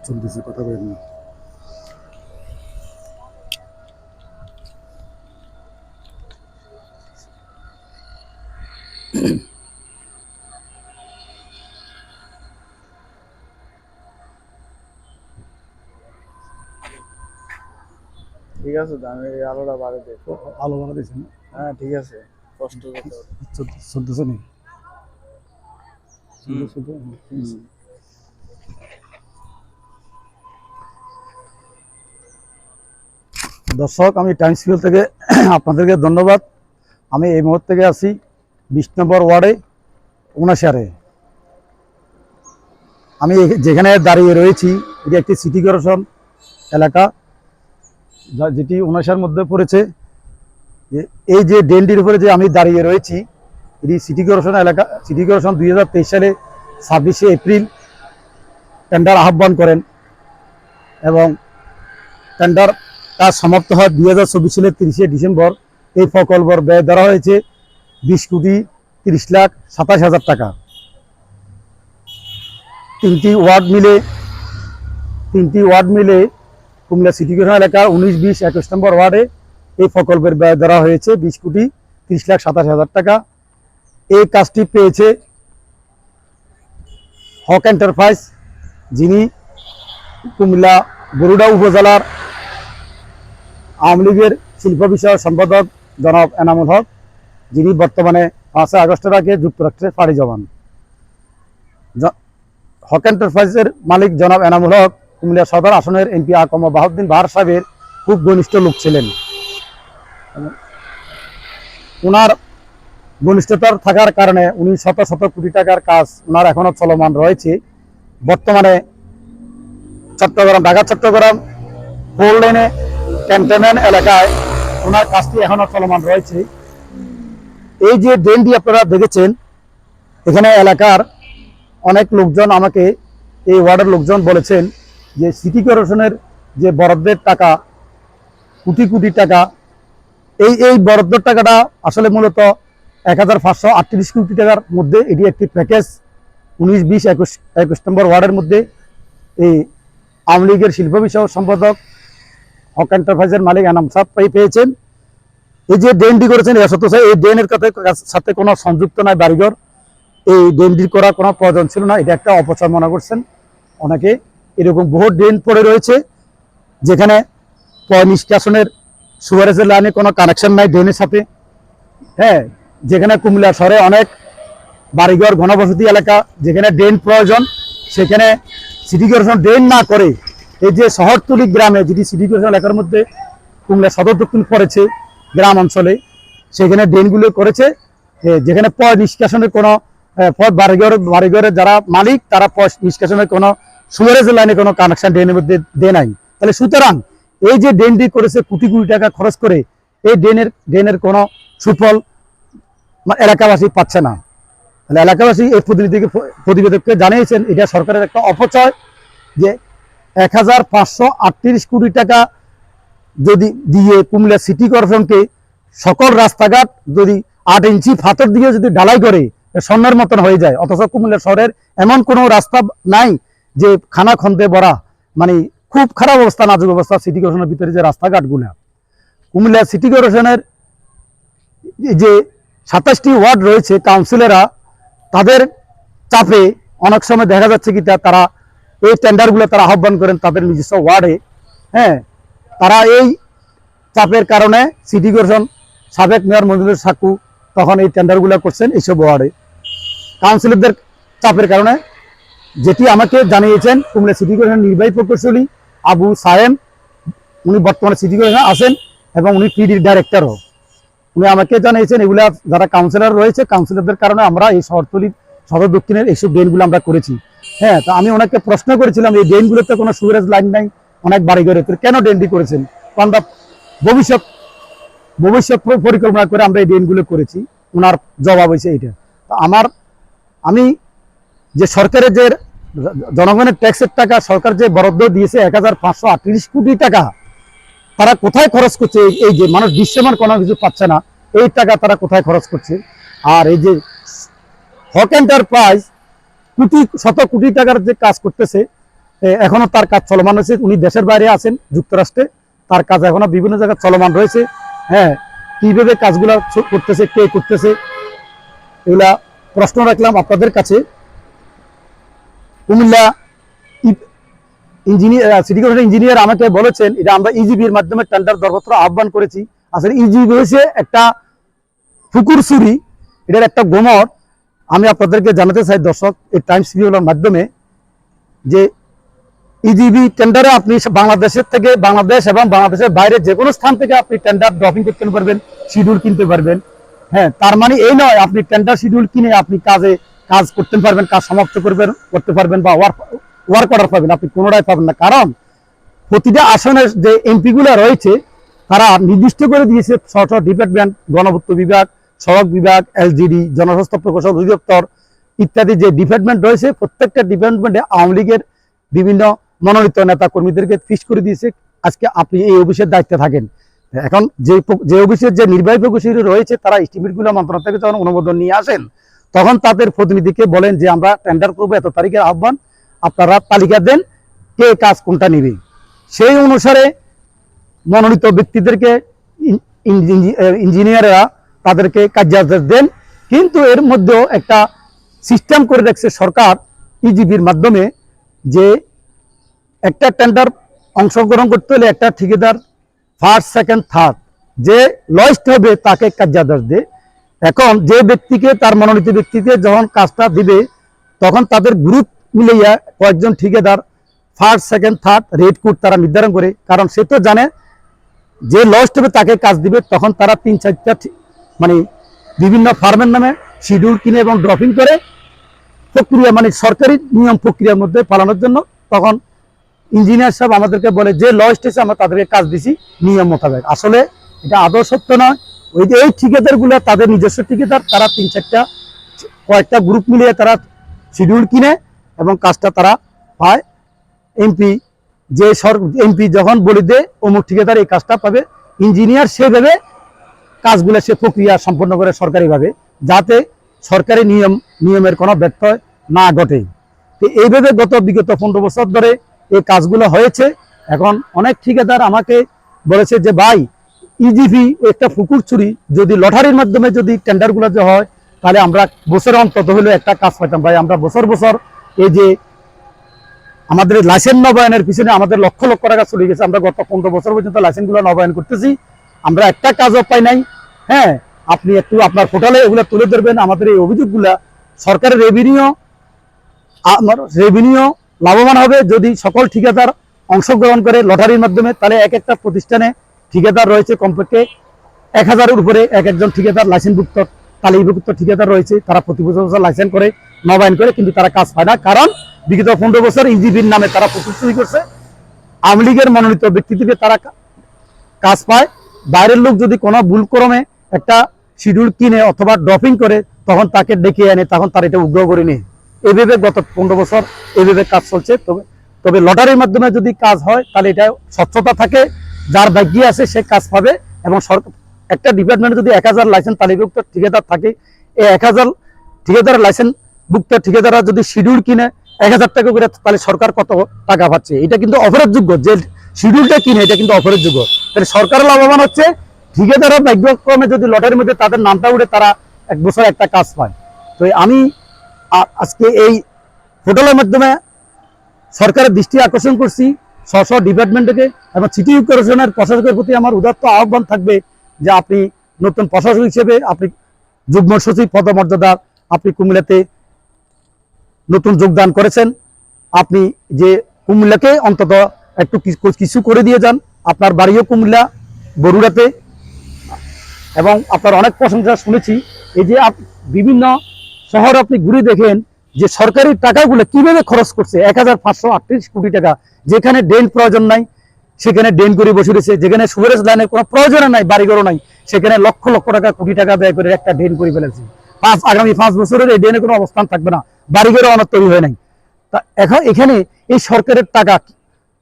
চলতেছে কথা বলেন না। ঠিক আছে তো আমি এই আলোটা বাড়ে দেখো। আলো বানা দিয়েছেন? হ্যাঁ ঠিক আছে, কষ্ট যেতে হবে। চলতেছে নি? হুম। দর্শক, আমি টাইমস পিপল থেকে আপনাদেরকে ধন্যবাদ। আমি এই মুহূর্তে থেকে আছি 20 নম্বর ওয়ার্ডে 59 আমি যেখানে দাঁড়িয়ে রয়েছি এটি একটি সিটি কর্পোরেশন এলাকা, যেটি 59 মধ্যে পড়েছে। যে এই যে ড্রেনটির উপরে যে আমি দাঁড়িয়ে রয়েছি এটি সিটি কর্পোরেশন এলাকা। সিটি কর্পোরেশন 2023 সালে 26শে এপ্রিল টেন্ডার আহ্বান করেন এবং টেন্ডার কাজ সমাপ্ত হয় 2024 সালের 30শে ডিসেম্বর। এই প্রকল্পের ব্যয় ধরা হয়েছে 20,30,27,000 টাকা। তিনটি ওয়ার্ড মিলে কুমিল্লা সিটি কর্পোরেশন এলাকার 19, 20, 21 নম্বর ওয়ার্ডে এই প্রকল্পের ব্যয় ধরা হয়েছে 20,30,27,000 টাকা। এই কাজটি পেয়েছে হক এন্টারপ্রাইজ, যিনি কুমিল্লা বরুড়া উপজেলার আওয়ামী লীগের শিল্প বিষয়ক সম্পাদক জনাব এনামুল হক, যিনি বর্তমানে 5 আগস্টের আগে যুক্তরাষ্ট্রে পাড়ি জমান। হক এন্টারপ্রাইজের মালিক জনাব এনামুল হক কুমিল্লা সদর আসনের এমপি আকম বাহাউদ্দিন বাহার সাহেবের খুব ঘনিষ্ঠ লোক ছিলেন। ওনার ঘনিষ্ঠতার থাকার কারণে উনি শত শত কোটি টাকার কাজ ওনার এখনো চলমান রয়েছে। বর্তমানে ঢাকা চট্টগ্রাম 4 লেনে ক্যান্টনমেন্ট এলাকায় ওনার কাজটি এখনো চলমান রয়েছে। এই যে ড্রেনটি আপনারা দেখেছেন, এখানে এলাকার অনেক লোকজন আমাকে, এই ওয়ার্ডের লোকজন বলেছেন যে সিটি কর্পোরেশনের যে বরাদ্দের টাকা, কোটি কোটি টাকা, এই বরাদ্দের টাকাটা আসলে মূলত 1,538 কোটি টাকার মধ্যে এটি একটি প্যাকেজ। 19, 20, 21 নম্বর ওয়ার্ডের মধ্যে এই আওয়ামী লীগের শিল্প বিষয়ক সম্পাদক হক এন্টারপ্রাইজের মালিক এনাম সাহেব পেয়েছেন। এই যে ড্রেনটি করেছেন এই ড্রেনের সাথে কোনো সংযুক্ত নাই বাড়িঘর। এই ড্রেনটি করার কোনো প্রয়োজন ছিল না, এটা একটা অপচয় মনে করছেন অনেকে। এরকম বহু ড্রেন পড়ে রয়েছে যেখানে নিষ্কাশনের সুয়ারেজের লাইনে কোনো কানেকশন নাই ড্রেনের সাথে। হ্যাঁ, যেখানে কুমিল্লা শহরে অনেক বাড়িঘর ঘনবসতি এলাকা, যেখানে ড্রেন প্রয়োজন, সেখানে সিটি কর্পোরেশন ড্রেন না করে এই যে শহরতলি গ্রামে, যেটি সিটি কর্পোরেশন এলাকার মধ্যে কুমিল্লা সদর দক্ষিণ পড়েছে গ্রাম অঞ্চলে, সেখানে ড্রেনগুলো করেছে যেখানে নিষ্কাশনের কোনো বাড়িঘরের যারা মালিক তারা নিষ্কাশনের কোনো সুয়ারেজের লাইনে কোনো কানেকশন ড্রেনের মধ্যে দেয় নাই। তাহলে সুতরাং এই যে ড্রেনটি করেছে কোটি কোটি টাকা খরচ করে, এই ড্রেনের কোনো সুফল এলাকাবাসী পাচ্ছে না। তাহলে এলাকাবাসী এই প্রতিবেদককে জানিয়েছেন এটা সরকারের একটা অপচয়, যে 1,538 কোটি টাকা যদি দিয়ে কুমিল্লা সিটি কর্পোরেশনকে সকল রাস্তাঘাট যদি 8 ইঞ্চি ফাতর দিয়ে যদি ঢালাই করে স্বর্ণের মতন হয়ে যায়, অথচ কুমিল্লা শহরের এমন কোনো রাস্তা নাই যে খানা খন্দে ভরা, মানে খুব খারাপ অবস্থা, নাজুক অবস্থা সিটি কর্পোরেশনের ভিতরে যে রাস্তাঘাটগুলো। কুমিল্লা সিটি কর্পোরেশনের যে 27টি ওয়ার্ড রয়েছে, কাউন্সিলররা তাদের চাপে অনেক সময় দেখা যাচ্ছে কি তারা এই টেন্ডারগুলো তারা আহ্বান করেন তাদের নিজস্ব ওয়ার্ডে। হ্যাঁ, তারা এই চাপের কারণে সিটি কর্পোরেশন সাবেক মেয়র মঞ্জুর সাকু তখন এই টেন্ডারগুলো করছেন এইসব ওয়ার্ডে। কাউন্সিলরদের চাপের কারণে, যেটি আমাকে জানিয়েছেন কুমিল্লা সিটি কর্পোরেশন নির্বাহী প্রকৌশলী আবু সায়েম, উনি বর্তমানে সিটি কর্পোরেশন আছেন এবং উনি পিডির ডাইরেক্টরও। উনি আমাকে জানিয়েছেন এগুলা যারা কাউন্সিলর রয়েছে, কাউন্সিলরদের কারণে আমরা এই শহরতলির সদর দক্ষিণের এইসব ড্রেনগুলো আমরা করেছি। হ্যাঁ, তো আমি ওনাকে প্রশ্ন করেছিলাম এই ড্রেনগুলোতে কোনো সুয়ারেজ লাইন নাই, অনেক বাড়িঘরে, কেন ড্রেনটি করেছেন? আমরা ভবিষ্যৎ পরিকল্পনা করে আমরা এই ড্রেনগুলো করেছি। ওনার জবাব হয়েছে এটা। আমি যে সরকারের যে জনগণের ট্যাক্সের টাকা সরকার যে বরাদ্দ দিয়েছে 1,538 কোটি টাকা, তারা কোথায় খরচ করছে? এই যে মানুষ দৃশ্যমান কোনো কিছু পাচ্ছে না, এই টাকা তারা কোথায় খরচ করছে? আর এই যে হক এন্টারপ্রাইজ শত কোটি টাকার যে কাজ করতেছে, এখনো তার কাজ চলমান রয়েছে। উনি দেশের বাইরে আছেন, যুক্তরাষ্ট্রে, তার কাজ এখনো বিভিন্ন জায়গায় চলমান রয়েছে। হ্যাঁ, কিভাবে কাজগুলো করতেছে, কে করতেছে, এগুলা প্রশ্ন রাখলাম আপনাদের কাছে। Comilla engineer, city corporation engineer আমাকে বলেছেন এটা আমরা ইজিবির মাধ্যমে টেন্ডার দরপত্র আহ্বান করেছি। আসলে ইজিবি হয়েছে একটা পুকুর চুরি, এটার একটা গোমর। আমি আপনাদেরকে জানাতে চাই দর্শক, এই টাইমস ভিডিওর মাধ্যমে, যে ইজিবি টেন্ডারে আপনি বাংলাদেশের থেকে, বাংলাদেশ এবং বাংলাদেশের বাইরে যে কোনো স্থান থেকে আপনি টেন্ডার ড্রপিং করতে পারবেন, শিডিউল কিনতে পারবেন। হ্যাঁ, তার মানে এই নয় আপনি টেন্ডার শিডিউল কিনে আপনি কাজ করতে পারবেন, কাজ সমাপ্ত করতে পারবেন বা ওয়ার্ক অর্ডার পাবেন, আপনি কোনোটাই পাবেন না। কারণ প্রতিটা আসনের যে এমপি গুলা রয়েছে তারা নির্দিষ্ট করে দিয়েছে ডিপার্টমেন্ট, গণপূর্ত বিভাগ, সড়ক বিভাগ, এলজিডি, জনস্বাস্থ্য প্রকৌশল অধিদপ্তর ইত্যাদি যে ডিপার্টমেন্ট রয়েছে, প্রত্যেকটা ডিপার্টমেন্টে আওয়ামী লীগের বিভিন্ন মনোনীত নেতা কর্মীদেরকে ফিক্স করে দিয়েছে আজকে আপনি এই অফিসের দায়িত্বে থাকেন। এখন যে অফিসের যে নির্বাহী প্রকৌশলী রয়েছে তারা এস্টিমেটগুলো মন্ত্রণালয় থেকে যখন অনুমোদন নিয়ে আসেন তখন তাদের প্রতিনিধিকে বলেন যে আমরা টেন্ডার করবো, এত তারিখের আহ্বান, আপনারা তালিকা দেন কে কাজ কোনটা নেবে। সেই অনুসারে মনোনীত ব্যক্তিদেরকে ইঞ্জিনিয়াররা তাদেরকে কার্যাদেশ দেন। কিন্তু এর মধ্যেও একটা সিস্টেম করে রাখছে সরকার ইজিবির মাধ্যমে, যে একটা টেন্ডার অংশগ্রহণ করতে হলে একটা ঠিকাদার ফার্স্ট, সেকেন্ড, থার্ড যে লয়েস্ট হবে তাকে কার্যাদেশ দেয়। এখন যে ব্যক্তিকে, তার মনোনীত ব্যক্তিকে যখন কাজটা দিবে তখন তাদের গ্রুপ মিলাইয়া কয়েকজন ঠিকাদার first, second, third rate code তারা নির্ধারণ করে। কারণ সে তো জানে যে লয়েস্ট হবে তাকে কাজ দিবে। তখন তারা 3-4টা মানে বিভিন্ন ফার্মের নামে শিডিউল কিনে এবং ড্রপিং করে প্রক্রিয়া, মানে সরকারি নিয়ম প্রক্রিয়ার মধ্যে পালানোর জন্য। তখন ইঞ্জিনিয়ার সাহেব আমাদেরকে বলে যে লয়েস্ট এসে আমরা তাদেরকে কাজ দিছি নিয়ম মোতাবেক। আসলে এটা আদৌ সত্য নয়। ওই যে এই ঠিকাদারগুলো তাদের নিজস্ব ঠিকাদার, তারা 3-4টা কয়েকটা গ্রুপ মিলিয়ে তারা শিডিউল কিনে এবং কাজটা তারা পায়। এমপি যখন বলে দেয় অমুক ঠিকাদার এই কাজটা পাবে, ইঞ্জিনিয়ার সেভাবে কাজগুলো সে প্রক্রিয়া সম্পন্ন করে সরকারিভাবে, যাতে সরকারি নিয়মের কোনো ব্যত্যয় না ঘটে। তো এইভাবে বিগত 15 বছর ধরে এই কাজগুলো হয়েছে। এখন অনেক ঠিকাদার আমাকে বলেছে যে ভাই, ইজিপি একটা পুকুর চুরি, যদি লটারির মাধ্যমে যদি টেন্ডারগুলো যে হয় তাহলে আমরা বছরে অন্তত হলে একটা কাজ পাইতাম। ভাই, আমরা বছর বছর এই যে আমাদের লাইসেন্স নবায়নের পিছনে আমাদের লক্ষ লক্ষ টাকা চলে গেছে, আমরা গত 15 বছর পর্যন্ত লাইসেন্সগুলো নবায়ন করতেছি, আমরা একটা কাজও পাই নাই। হ্যাঁ, আপনি একটু আপনার পোর্টালে এগুলো তুলে ধরবেন আমাদের এই অভিযোগগুলা। সরকারের রেভিনিউ লাভবান হবে যদি সকল ঠিকাদার অংশগ্রহণ করে লটারির মাধ্যমে। তাহলে এক একটা প্রতিষ্ঠানে ঠিকাদার রয়েছে কমপক্ষে 1000-এর উপরে একজন ঠিকাদার লাইসেন্সভুক্ত, তালিকাভুক্ত ঠিকাদার রয়েছে। তারা প্রতি বছর লাইসেন্স করে, নবায়ন করে, কিন্তু তারা কাজ পায় না। কারণ বিগত 15 বছর ইজিবির নামে তারা প্রচুর চুরি করছে। আওয়ামী লীগের মনোনীত ব্যক্তি থেকে তারা কাজ পায়। বাইরের লোক যদি কোনো ভুলক্রমে একটা শিডিউল কিনে অথবা ড্রপিং করে তখন তাকে ডেকে আনে, তখন তার এটা উগ্র করে নেয়। এইভাবে গত 15 বছর এইভাবে কাজ চলছে। তবে লটারির মাধ্যমে যদি কাজ হয় তাহলে এটা স্বচ্ছতা থাকে, যার ভাগ্যে আছে সে কাজ পাবে। এবং একটা ডিপার্টমেন্টে যদি 1000 লাইসেন্স তালিকাভুক্ত ঠিকাদার থাকে, এই 1000 ঠিকাদার লাইসেন্সভুক্ত ঠিকাদাররা যদি শিডিউল কিনে 1000 টাকা করে, তাহলে সরকার কত টাকা পাচ্ছে? এটা কিন্তু অফারের যে শিডিউলটা কিনে এটা কিন্তু অফারের তাহলে সরকার লাভবান হচ্ছে। ঠিকাদাররা ভাগ্যক্রমে যদি লটারির মধ্যে তাদের নামটা উঠে তারা এক বছর একটা কাজ পায়। তো আমি আজকে এই পোর্টালের মাধ্যমে সরকারের দৃষ্টি আকর্ষণ করছি স্ব ডিপার্টমেন্ট থেকে, এবং সিটি কর্পোরেশনের প্রশাসকের প্রতি আমার উদাত্ত আহ্বান থাকবে যে আপনি নতুন প্রশাসক হিসেবে, আপনি যুগ্ম সচিব পদমর্যাদার, আপনি কুমিল্লাতে নতুন যোগদান করেছেন, আপনি যে কুমিল্লাকে অন্তত একটু কিছু করে দিয়ে যান। আপনার বাড়িও কুমিল্লা বরুড়াতে, এবং আপনার অনেক প্রশংসা শুনেছি। এই যে বিভিন্ন শহর আপনি ঘুরে দেখেন যে সরকারি টাকাগুলো কিভাবে খরচ করছে, 1538 কোটি টাকা। যেখানে ড্রেন প্রয়োজন নাই সেখানে ড্রেন করে বসে রয়েছে, যেখানে সুপারেজ লাইনের কোনো প্রয়োজন নাই, বাড়িঘরও নাই, সেখানে লক্ষ লক্ষ টাকা, কোটি টাকা ব্যয় করে একটা ড্রেন করে ফেলেছে। আগামী 5 বছরের এই ড্রেনে কোনো অবস্থান থাকবে না, বাড়িঘরও অনেক তৈরি হয় নাই। তা এখন এখানে এই সরকারের টাকা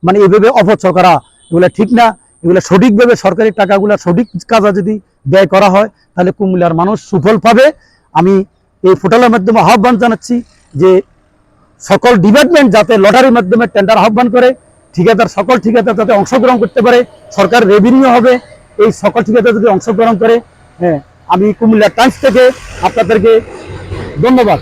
মানে এভাবে অপচয় করা এগুলো ঠিক না। এগুলো সঠিকভাবে সরকারি টাকাগুলো সঠিক কাজে যদি ব্যয় করা হয় তাহলে কুমিল্লার মানুষ সুফল পাবে। আমি এই পোর্টালের মাধ্যমে আহ্বান জানাচ্ছি যে সকল ডিপার্টমেন্ট যাতে লটারির মাধ্যমে টেন্ডার আহ্বান করে, সকল ঠিকাদার যাতে অংশগ্রহণ করতে পারে, সরকার রেভিনিউ হবে, এই সকল ঠিকাদার যদি অংশগ্রহণ করে। হ্যাঁ, আমি কুমিল্লা টাইমস থেকে আপনাদেরকে ধন্যবাদ।